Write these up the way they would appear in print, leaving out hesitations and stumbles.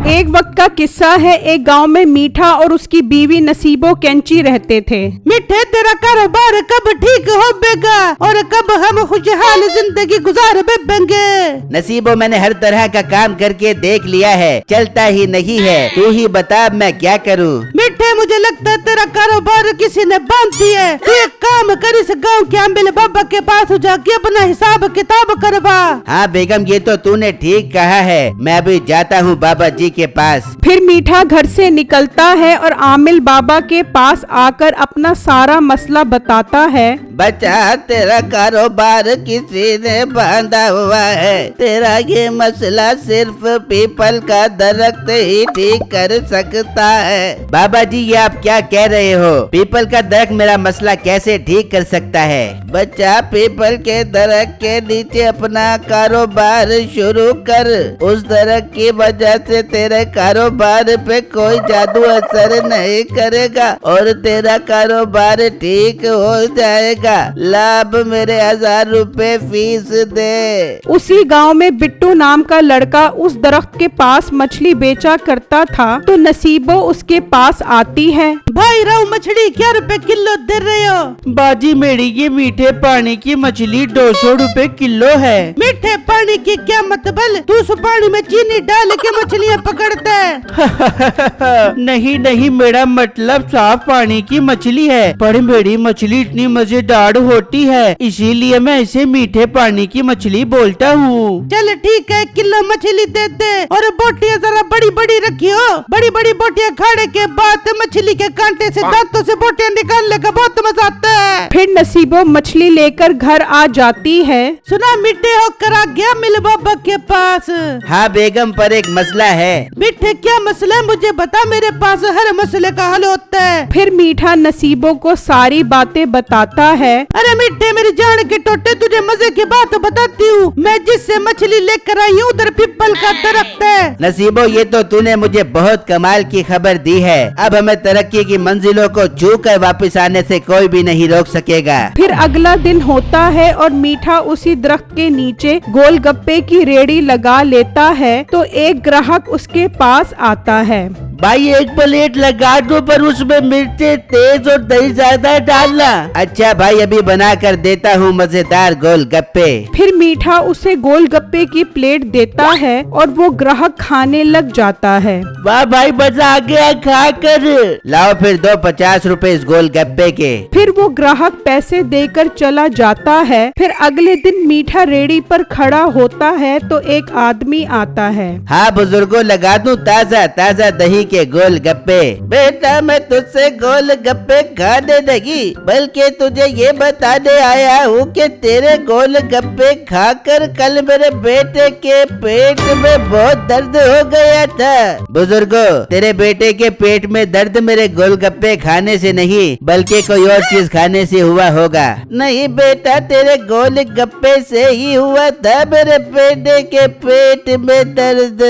एक वक्त का किस्सा है। एक गांव में मीठा और उसकी बीवी नसीबो कैंची रहते थे। मीठे तेरा कारोबार कब ठीक होगा और कब हम खुशहाल जिंदगी गुजार बेबेंगे। नसीबो मैंने हर तरह का काम करके देख लिया है, चलता ही नहीं है। तू ही बता मैं क्या करूं। मीठे मुझे लगता है तेरा कारोबार किसी ने बांध दिया है। तू एक काम कर, इस गांव के अम्बिल बाबा के पास जाके अपना हिसाब किताब करवा। हाँ बेगम, ये तो तूने ठीक कहा है। मैं अभी जाता हूँ बाबा जी के पास। फिर मीठा घर से निकलता है और आमिल बाबा के पास आकर अपना सारा मसला बताता है। बच्चा, तेरा कारोबार किसी ने बांधा हुआ है। तेरा ये मसला सिर्फ पीपल का दरख्त ही ठीक कर सकता है। बाबा जी, ये आप क्या कह रहे हो? पीपल का दरख्त मेरा मसला कैसे ठीक कर सकता है? बच्चा, पीपल के दरख्त के नीचे अपना कारोबार शुरू कर। उस दरख्त की वजह से तेरे कारोबार पे कोई जादू असर नहीं करेगा और तेरा कारोबार ठीक हो जाएगा। लाभ मेरे 1000 रुपए फीस दे। उसी गांव में बिट्टू नाम का लड़का उस दरख्त के पास मछली बेचा करता था। तो नसीबो उसके पास आती है। भाई राव, मछली क्या रुपए किलो दे रहे हो? बाजी मेरी ये मीठे पानी की मछली 200 रुपए किलो है। मीठे पानी की क्या मतलब? तू उस पानी में चीनी डाल के मछलियाँ पकड़ता है? नहीं नहीं, मेरा मतलब साफ पानी की मछली है। पर मेरी मछली इतनी मजेदार होती है, इसीलिए मैं इसे मीठे पानी की मछली बोलता हूँ। चल ठीक है, किलो मछली दे दे और बोटियाँ जरा बड़ी बड़ी रखियो। बड़ी बड़ी बोटियाँ खाने के बाद मछली के कांटे से दांतों से बोटियाँ निकालने का बहुत मजा आता है। फिर नसीबो मछली लेकर घर आ जाती है। सुना मीठे होकर आ गया मिल बाबा के पास। हाँ बेगम, पर एक मसला है। मीठे क्या मसला है मुझे बता, मेरे पास हर मसले का हल होता है। फिर मीठा नसीबो को सारी बातें बताता है। अरे मीठे मेरी जान के टोटे, तुझे मजे की बात बताती हूँ। मैं जिससे मछली लेकर आई हूँ उधर पीपल का दरख्त है। नसीबो, ये तो तूने मुझे बहुत कमाल की खबर दी है। अब हमें तरक्की की मंजिलों को छू कर वापस आने से कोई भी नहीं रोक सकेगा। फिर अगला दिन होता है और मीठा उसी दरख्त के नीचे गोलगप्पे की रेड़ी लगा लेता है। तो एक ग्राहक उसके पास आता है। भाई एक प्लेट लगा दो, पर उसमें मिर्चे तेज और दही ज्यादा डालना। अच्छा भाई, अभी बना कर देता हूँ मजेदार गोलगप्पे। फिर मीठा उसे गोलगप्पे की प्लेट देता है और वो ग्राहक खाने लग जाता है। वाह भाई, मजा आ गया खा कर। लाओ फिर दो 50 रुपए इस गोलगप्पे के। फिर वो ग्राहक पैसे देकर चला जाता है। फिर अगले दिन मीठा रेड़ी पर खड़ा होता है तो एक आदमी आता है। हाँ बुजुर्गों, लगा दूं ताजा ताजा दही के गोलगप्पे। बेटा, मैं तुझसे गोलगप्पे खाने नहीं बल्कि तुझे ये बताने आया हूँ कि तेरे गोलगप्पे खाकर कल मेरे बेटे के पेट में बहुत दर्द हो गया था। बुजुर्गों, तेरे बेटे के पेट में दर्द मेरे गोलगप्पे खाने से नहीं बल्कि कोई और चीज खाने से हुआ होगा। नहीं बेटा, तेरे गोलगप्पे से ही हुआ था मेरे बेटे के पेट में दर्द।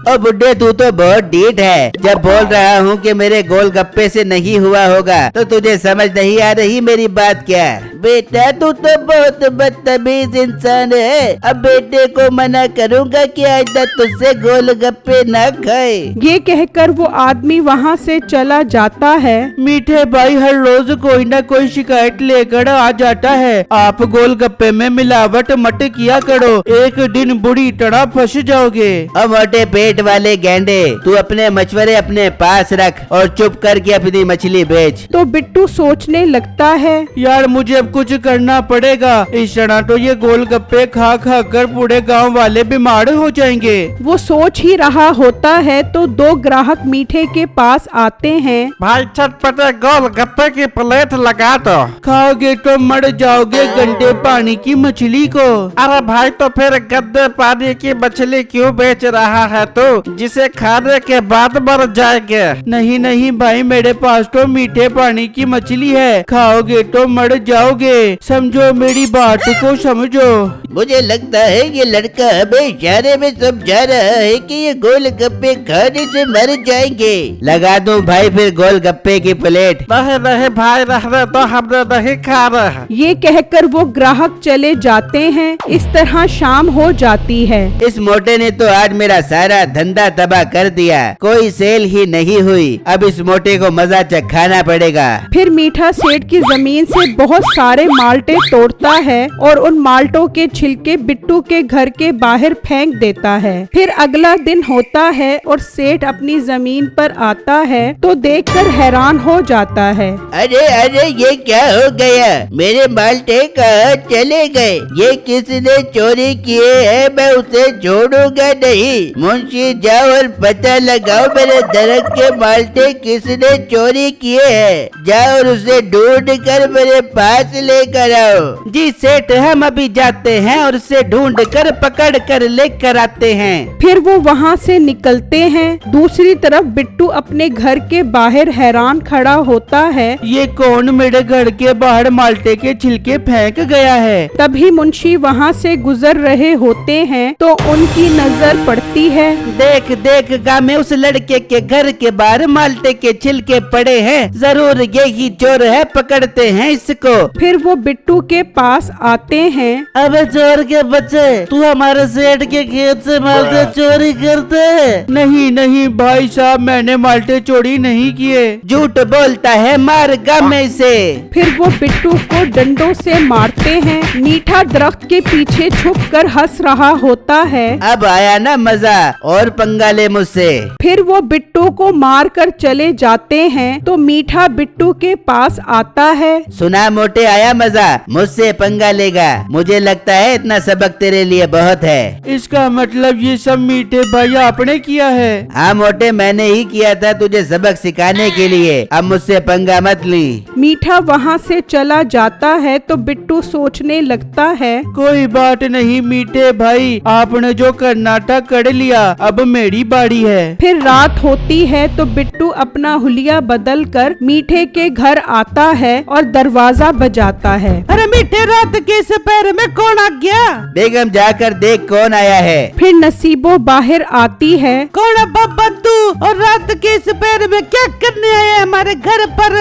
ओ बुड्ढे, तू तो बहुत डीठ है। जब बोल रहा हूँ कि मेरे गोलगप्पे से नहीं हुआ होगा तो तुझे समझ नहीं आ रही मेरी बात क्या? बेटा, तू तो बहुत बदतमीज इंसान है। अब बेटे को मना करूँगा कि आज तक तुझसे गोलगप्पे न खाए। ये कहकर वो आदमी वहाँ से चला जाता है। मीठे भाई हर रोज कोई न कोई शिकायत लेकर आ जाता है। आप गोलगप्पे में मिलावट मत किया करो, एक दिन बुरी तरह फंस जाओगे। अब मोटे पेट वाले गेंडे, तू अपने मशवरे अपने पास रख और चुप करके अपनी मछली बेच। तो बिट्टू सोचने लगता है, यार मुझे अब कुछ करना पड़ेगा, इस तरह तो ये गोलगप्पे खा खा कर पूरे गांव वाले बीमार हो जाएंगे। वो सोच ही रहा होता है तो दो ग्राहक मीठे के पास आते हैं। भाई चटपटे गोलगप्पे की प्लेट लगा दो। खाओगे तो मर जाओगे गंदे पानी की मछली को। अरे भाई, तो फिर गंदे पानी की मछली क्यों बेच रहा है तू, जिसे खाने के बाद मर मर जाएंगे। नहीं नहीं भाई, मेरे पास तो मीठे पानी की मछली है, खाओगे तो मर जाओगे। समझो मेरी बात को समझो। मुझे लगता है ये लड़का हमें इशारे में समझा रहा है कि ये गोलगप्पे खाने से मर जाएंगे। लगा दूं भाई फिर गोलगप्पे की प्लेट? नहीं नहीं भाई, रहने तो हमने नहीं खा रहे। ये कहकर वो ग्राहक चले जाते हैं। इस तरह शाम हो जाती है। इस मोटे ने तो आज मेरा सारा धंधा तबाह कर दिया, कोई सेल ही नहीं हुई। अब इस मोटे को मजा चखाना पड़ेगा। फिर मीठा सेठ की जमीन से बहुत सारे माल्टे तोड़ता है और उन माल्टों के छिलके बिट्टू के घर के बाहर फेंक देता है। फिर अगला दिन होता है और सेठ अपनी जमीन पर आता है तो देखकर हैरान हो जाता है। अरे अरे ये क्या हो गया? मेरे माल्टे कहाँ चले गए? ये किसने चोरी किए हैं? मैं उसे छोड़ूंगा नहीं। मुंशी जाओ और पता लगाओ मेरे दरख्त के माल्टे किसने चोरी किए हैं। जाओ और उसे ढूंढ कर मेरे पास लेकर आओ। जी सेठ, हम अभी जाते हैं और उसे ढूंढ कर पकड़ कर लेकर आते हैं। फिर वो वहाँ से निकलते हैं। दूसरी तरफ बिट्टू अपने घर के बाहर हैरान खड़ा होता है। ये कौन मेरे घर के बाहर माल्टे के छिलके फेंक गया है? तभी मुंशी वहाँ से गुजर रहे होते हैं तो उनकी नजर पड़ती है। देख देख गा में उस लड़के के घर के बाहर माल्टे के छिलके पड़े हैं। जरूर यही चोर है, पकड़ते हैं इसको। फिर वो बिट्टू के पास आते हैं। अबे चोर के बच्चे, तू हमारे सेठ के खेत से माल्टे चोरी करते है? नहीं नहीं भाई साहब, मैंने माल्टे चोरी नहीं किए। झूठ बोलता है, मार गम इसे। फिर वो बिट्टू को डंडों से मारते हैं। मीठा दरख्त के पीछे छुपकर हंस रहा होता है। अब आया ना मजा, और पंगा ले मुझसे। फिर वो बिट्टू को मार कर चले जाते हैं तो मीठा बिट्टू के पास आता है। सुना मोटे, आया मजा, मुझसे पंगा लेगा? मुझे लगता है इतना सबक तेरे लिए बहुत है। इसका मतलब ये सब मीठे भाई आपने किया है? हाँ मोटे, मैंने ही किया था तुझे सबक सिखाने के लिए। अब मुझसे पंगा मत ली। मीठा वहाँ से चला जाता है तो बिट्टू सोचने लगता है। कोई बात नहीं मीठे भाई, आपने जो करना था कर लिया, अब मेरी बारी है। फिर रात होती है तो बिट्टू अपना हुलिया बदल कर मीठे के घर आता है और दरवाजा बजाता है। अरे मीठे, रात के इस पैर में कौन आ गया? बेगम जाकर देख कौन आया है। फिर नसीबो बाहर आती है। कौन है बाबा तू? और रात के इस पैर में क्या करने आया हमारे घर पर?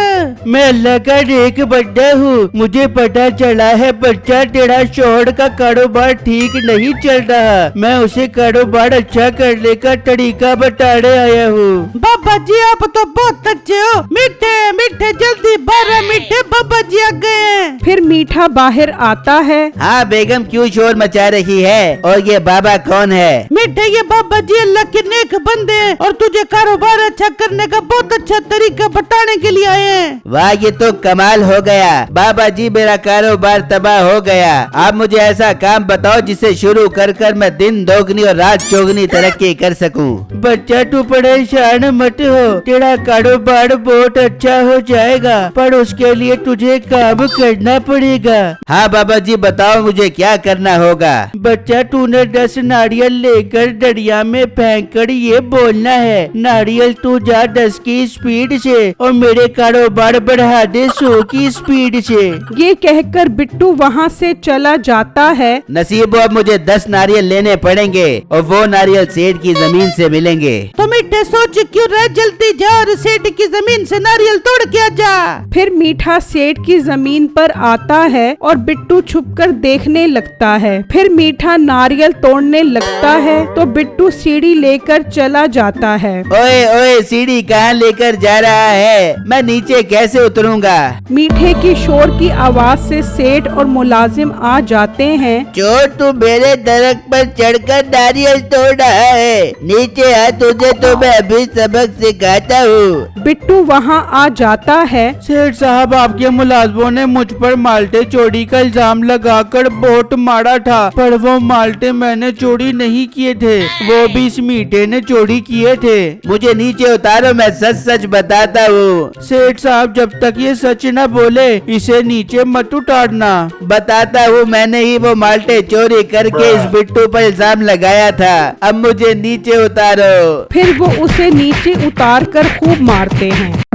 मैं अल्लाह का नेक बंदा हूँ। मुझे पता चला है बच्चा तेरा शोहर का कारोबार ठीक नहीं चल रहा। मैं उसे कारोबार अच्छा करने का तरीका बताने आया हूँ। बाबा जी आप तो बहुत अच्छे हो। मीठे मीठे जल्दी 12 मीठे, बाबा जी आ गए। फिर मीठा बाहर आता है। हाँ बेगम, क्यों शोर मचा रही है? और ये बाबा कौन है? मीठे, ये बाबा जी अल्लाह के नेक बंदे हैं और तुझे कारोबार अच्छा करने का बहुत अच्छा तरीका बताने के लिए आए हैं। वाह, ये तो कमाल हो गया। बाबा जी, मेरा कारोबार तबाह हो गया। आप मुझे ऐसा काम बताओ जिसे शुरू कर कर मैं दिन दोगुनी और रात चौगुनी तरक्की कर सकूं। बच्चा तू परेशान मत हो, तेरा कारोबार बहुत अच्छा हो जाएगा, पर उसके लिए तुझे काम करना पड़ेगा। हाँ बाबा जी, बताओ मुझे क्या करना होगा। बच्चा तूने 10 नारियल लेकर दरिया में फेंक कर ये बोलना है, नारियल तू जा 10 की स्पीड से और मेरे कारोबार बढ़ा दे 100 की स्पीड से। ये कहकर बिट्टू वहाँ से चला जाता है। नसीबो, अब मुझे 10 नारियल लेने पड़ेंगे और वो नारियल सेठ की जमीन से मिलेंगे। तो मीठे सोच क्यों रह, जल्दी जा और सेठ की जमीन से नारियल तोड़ के आ जा। फिर मीठा सेठ की जमीन पर आता है और बिट्टू छुपकर देखने लगता है। फिर मीठा नारियल तोड़ने लगता है तो बिट्टू सीढ़ी लेकर चला जाता है। ओए ओए, सीढ़ी कहाँ लेकर जा रहा है? मैं नीचे कैसे उतरूंगा? मीठे की शोर की आवाज से सेठ और मुलाजिम आ जाते हैं। चोर, तू मेरे दरख्त पर चढ़कर नारियल तोड़ रहा है। नीचे आ, तुझे तो मैं अभी सबक सिखाता हूँ। बिट्टू वहाँ आ जाता है। सेठ साहब, आपके मुलाजमों ने मुझ पर माल्टे चोरी का इल्जाम लगाकर बहुत मारा था, पर वो माल्टे मैंने चोरी नहीं किए थे, वो भी इस मीठे ने चोरी किए थे। मुझे नीचे उतारो, मैं सच सच बताता हूँ। सेठ साहब, जब तक ये सच न बोले इसे नीचे मत उतारना। बताता हूँ, मैंने ही वो माल्टे चोरी करके इस बिट्टू पर इल्जाम लगाया था। अब मुझे नीचे उतारो। फिर वो उस उसे नीचे उतार कर खूब मारते हैं।